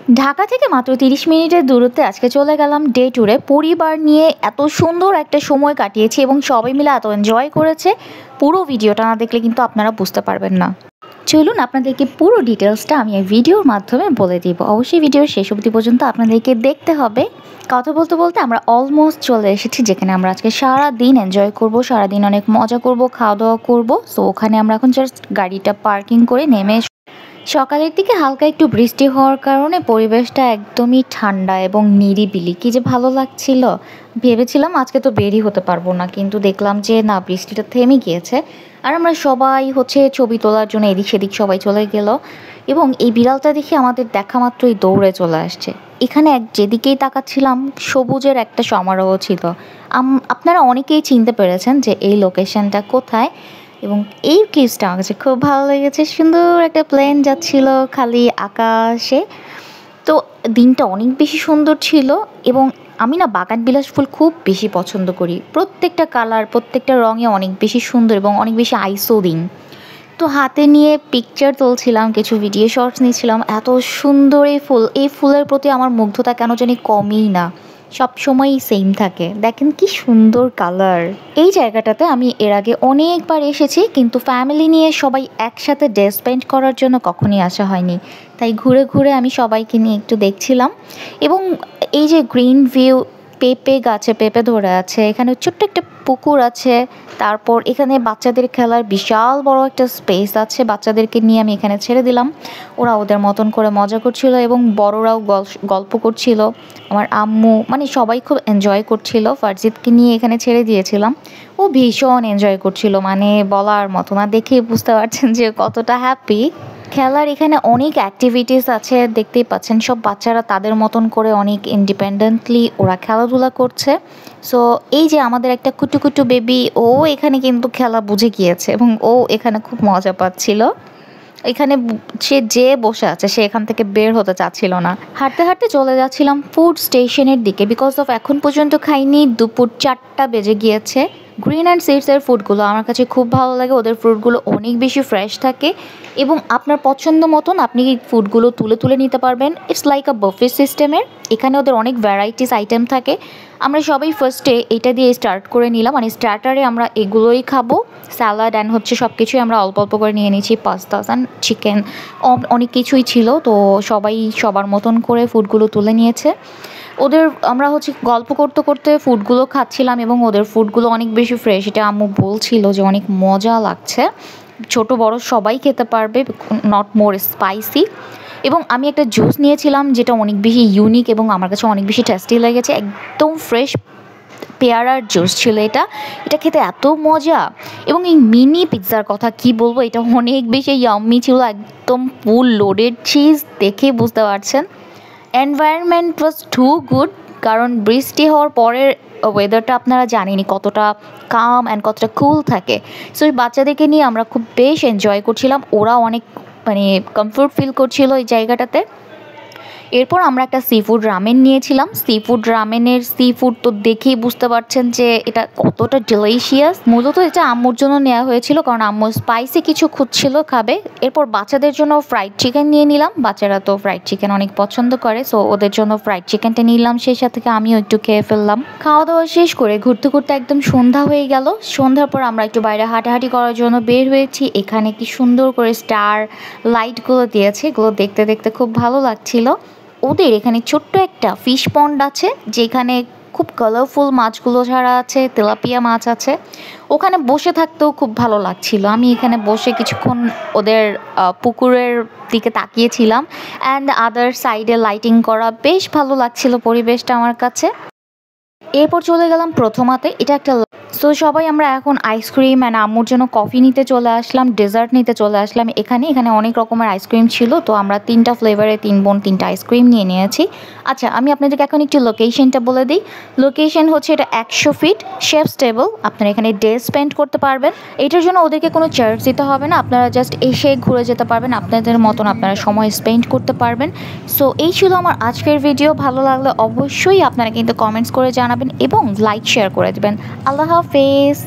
ঢাকা থেকে মাত্র 30 মিনিটের দূরত্বে আজকে চলে গেলাম ডে ট্যুরে। পরিবার নিয়ে এত সুন্দর একটা সময় কাটিয়েছি এবং সবাই মিলে এত এনজয় করেছে, পুরো ভিডিওটা না দেখলে কিন্তু আপনারা বুঝতে পারবেন না। চলুন আপনাদেরকে পুরো ডিটেলসটা আমি এই ভিডিওর মাধ্যমে বলে দিব। অবশ্যই ভিডিওর শেষ অবধি পর্যন্ত আপনাদেরকে দেখতে হবে। কথা বলতে বলতে আমরা অলমোস্ট চলে এসেছি যেখানে আমরা আজকে সারা দিন এনজয় করব, সারাদিন অনেক মজা করব, খাওয়া দাওয়া করব। সো ওখানে আমরা এখন জাস্ট গাড়িটা পার্কিং করে নেমে, সকালের দিকে হালকা একটু বৃষ্টি হওয়ার কারণে পরিবেশটা একদমই ঠান্ডা এবং নিরিবিলি, কি যে ভালো লাগছিল। ভেবেছিলাম আজকে তো বেরই হতে পারবো না, কিন্তু দেখলাম যে না, বৃষ্টিটা থেমে গিয়েছে। আর আমরা সবাই ছবি তোলার জন্য এদিক সেদিক সবাই চলে গেল এবং এই বিড়ালটা দেখে আমাদের দেখা মাত্রই দৌড়ে চলে আসছে। এখানে যেদিকেই তাকাচ্ছিলাম সবুজের একটা সমারোহ ছিল। আপনারা অনেকেই চিনতে পেরেছেন যে এই লোকেশনটা কোথায়, এবং এই ক্লিপসটা আমার কাছে খুব ভালো লেগেছে। সুন্দর একটা প্লেন যাচ্ছিল খালি আকাশে। তো দিনটা অনেক বেশি সুন্দর ছিল এবং আমি না বাগান বিলাস ফুল খুব বেশি পছন্দ করি। প্রত্যেকটা কালার, প্রত্যেকটা রঙে অনেক বেশি সুন্দর এবং অনেক বেশি আইসোদিং। তো হাতে নিয়ে পিকচার তুলছিলাম, কিছু ভিডিও শর্টস নিয়েছিলাম। এত সুন্দর এই ফুল, এই ফুলের প্রতি আমার মুগ্ধতা কেন জানি কমই না, সব সময়ই সেম থাকে। দেখেন কি সুন্দর কালার। এই জায়গাটাতে আমি এর আগে অনেকবার এসেছি, কিন্তু ফ্যামিলি নিয়ে সবাই একসাথে ডে স্পেন্ড করার জন্য কখনই আসা হয়নি। তাই ঘুরে ঘুরে আমি সবাইকে নিয়ে একটু দেখছিলাম। এবং এই যে গ্রিন ভিউ, পেঁপে গাছে পেঁপে ধরে আছে, এখানে ছোট্ট একটা পুকুর আছে। তারপর এখানে বাচ্চাদের খেলার বিশাল বড় একটা স্পেস আছে। বাচ্চাদেরকে নিয়ে আমি এখানে ছেড়ে দিলাম, ওরা ওদের মতন করে মজা করছিল এবং বড়রাও গল্প করছিল। আমার আম্মু সবাই খুব এনজয় করছিল। ফারজিদকে নিয়ে এখানে ছেড়ে দিয়েছিলাম, ও ভীষণ এনজয় করছিল, বলার মতো না। দেখেই বুঝতে পারছেন যে কতটা হ্যাপি। খেলার এখানে অনেক অ্যাক্টিভিটিস আছে, দেখতেই পাচ্ছেন। সব বাচ্চারা তাদের মতন করে অনেক ইন্ডিপেন্ডেন্টলি ওরা খেলাধুলা করছে। সো এই যে আমাদের একটা কুটু কুটু বেবি, ও এখানে কিন্তু খেলা বুঝে গিয়েছে এবং ও এখানে খুব মজা পাচ্ছিল। এখানে সে যে বসে আছে, সে এখান থেকে বের হতে চাচ্ছিল না। হাঁটতে হাঁটতে চলে যাচ্ছিলাম ফুড স্টেশনের দিকে, বিকজ অফ এখন পর্যন্ত খাইনি। দুপুর 4টা বেজে গিয়েছে। গ্রিন অ্যান্ড সিডসের ফুডগুলো আমার কাছে খুব ভালো লাগে। ওদের ফ্রুটগুলো অনেক বেশি ফ্রেশ থাকে এবং আপনার পছন্দ মতন আপনি ফুডগুলো তুলে তুলে নিতে পারবেন। ইটস লাইক আ বাফে সিস্টেমের। এখানে ওদের অনেক ভ্যারাইটিস আইটেম থাকে। আমরা সবাই ফার্স্টে এটা দিয়ে স্টার্ট করে নিলাম, স্টার্টারে আমরা এগুলোই খাবো। স্যালাড অ্যান্ড সব কিছুই আমরা অল্প অল্প করে নিয়ে নিয়েছি। পাস্তা অ্যান্ড চিকেন, অনেক কিছুই ছিল। তো সবাই সবার মতন করে ফুডগুলো তুলে নিয়েছে। আমরা গল্প করতে করতে ফুডগুলো খাচ্ছিলাম এবং ওদের ফুডগুলো অনেক বেশি ফ্রেশ। এটা আম্মু বলছিল যে অনেক মজা লাগছে, ছোট বড় সবাই খেতে পারবে, নট মোর স্পাইসি। এবং আমি একটা জুস নিয়েছিলাম যেটা অনেক বেশি ইউনিক এবং আমার কাছে অনেক বেশি টেস্টি লেগেছে। একদম ফ্রেশ পেয়ারার জুস ছিল এটা। এটা খেতে এত মজা। এবং এই মিনি পিৎজার কথা কি বলবো, এটা অনেক বেশি ইয়াম্মি ছিল, একদম ফুল লোডেড চিজ। দেখে বুঝতে পারছেন। এনভায়রনমেন্ট ওয়াজ টু গুড, কারণ বৃষ্টি হওয়ার পরের ওয়েদারটা আপনারা জানেনই কতটা কাম অ্যান্ড কতটা কুল থাকে। সো বাচ্চাদেরকে নিয়ে আমরা খুব বেশ এনজয় করছিলাম। ওরা অনেক কমফোর্ট ফিল করছিল এই জায়গাটাতে। এরপর আমরা একটা সি ফুড রামেন নিয়েছিলাম। সি ফুড রামেনের সি ফুড তো দেখেই বুঝতে পারছেন যে এটা কতটা ডিলিশিয়াস। মূলত এটা আম্মুর জন্য নেওয়া হয়েছিল, কারণ আম্মু স্পাইসি কিছু খুঁজছিল খাবে। এরপর বাচ্চাদের জন্য ফ্রাইড চিকেন নিয়ে নিলাম। বাচ্চারা তো ফ্রাইড চিকেন অনেক পছন্দ করে, সো ওদের জন্য ফ্রাইড চিকেনটা নিলাম। সেই সাথে আমিও একটু খেয়ে ফেললাম। খাওয়া দাওয়া শেষ করে ঘুরতে ঘুরতে একদম সন্ধ্যা হয়ে গেল। সন্ধ্যার পর আমরা একটু বাইরে হাঁটাহাঁটি করার জন্য বের হয়েছি। এখানে কি সুন্দর করে স্টার লাইটগুলো দিয়েছে, এগুলো দেখতে দেখতে খুব ভালো লাগছিল। ওদের এখানে ছোট্ট একটা ফিশ পন্ড আছে, যেখানে খুব কালারফুল মাছগুলো ছাড়া আছে, তেলাপিয়া মাছ আছে। ওখানে বসে থাকতেও খুব ভালো লাগছিল। আমি এখানে বসে কিছুক্ষণ ওদের পুকুরের দিকে তাকিয়েছিলাম। অ্যান্ড আদার সাইডে লাইটিং করা, বেশ ভালো লাগছিল পরিবেশটা আমার কাছে। এরপর চলে গেলাম প্রথমাতে। এটা একটা সো সবাই আমরা এখন আইসক্রিম অ্যান্ড আম্মুর জন্য কফি নিতে চলে আসলাম, ডেজার্ট নিতে চলে আসলাম। এখানে অনেক রকমের আইসক্রিম ছিল, তো আমরা 3টা ফ্লেভারে 3 বোন 3টা আইসক্রিম নিয়ে নিয়েছি। আচ্ছা, আমি আপনাদেরকে এখন একটু লোকেশনটা বলে দিই। লোকেশন এটা 100 ফিট শেফস টেবল। আপনারা এখানে ডে স্পেন্ড করতে পারবেন। এটার জন্য ওদেরকে কোনো চার্জ দিতে হবে না, আপনারা জাস্ট এসে ঘুরে যেতে পারবেন, আপনাদের মতন আপনারা সময় স্পেন্ড করতে পারবেন। সো এই ছিল আমার আজকের ভিডিও। ভালো লাগলে অবশ্যই আপনারা কিন্তু কমেন্টস করে জানাবেন এবং লাইক শেয়ার করে দেবেন। আল্লাহ হাফেজ।